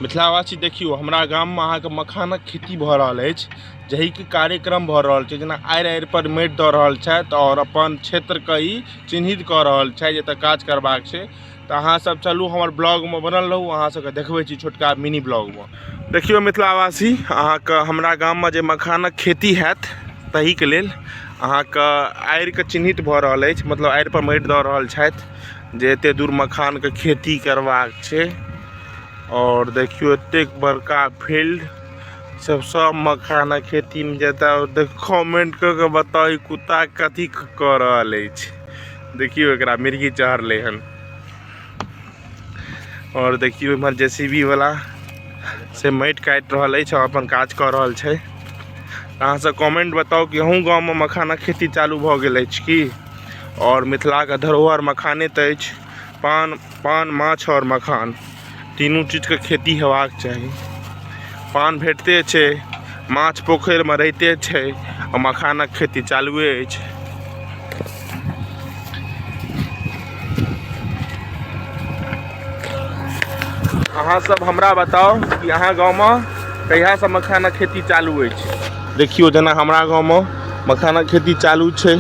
मिथिलावासी देखियो हमरा गाम में अहाँ के मखानक खेती भ रहल अछि, जही के कार्यक्रम भ रहल छै। जेना आड़ि पर माटि द रहल छथि और अपन क्षेत्र के ई चिन्हित क रहल छथि जतय काज करबाक छै। तो अहाँ सब चलू हमर ब्लॉग में बनल रहू, अहाँ सबके देखबै छी छोटका मिनी ब्लॉग में। देखियो मिथिलावासी, अहाँ के हमरा गाम में जे मखानक खेती हैत तही के लेल अहाँ के आड़ि के चिन्हित भ रहल अछि, मतलब आड़ि पर माटि द रहल छथि जे एते दूर मखान के खेती करबाक छै। और देखियो एते बड़का फील्ड सब मखाना खेती में जाता। कमेंट करके बताओ कुत्ता कथी कर रहल अछि। देखियो एकरा मिर्गी चढ़ले हन। और देखियो इमहर जेसीबी वाला से माटि काटि रहल अछि और अपन काज कर रहल छै। अहाँ सब कमेंट बताओ कि अहूँ गाँव में मखाना खेती चालू भ गेल अछि की। और मिथिला के धरोहर मखाने त अछि। पान माछ और मखान तीनू चीज के खेती हेबाक चाही। पान भेटते छै, माछ पोखरि में रहिते छै और मखानक खेती चालुए अछि। अहाँ सब हमरा बताओ कि अहाँ गाँव में कहिया से मखानक खेती चालू अछि। देखियो जेना हमरा गाँव में मखानक खेती चालू छै।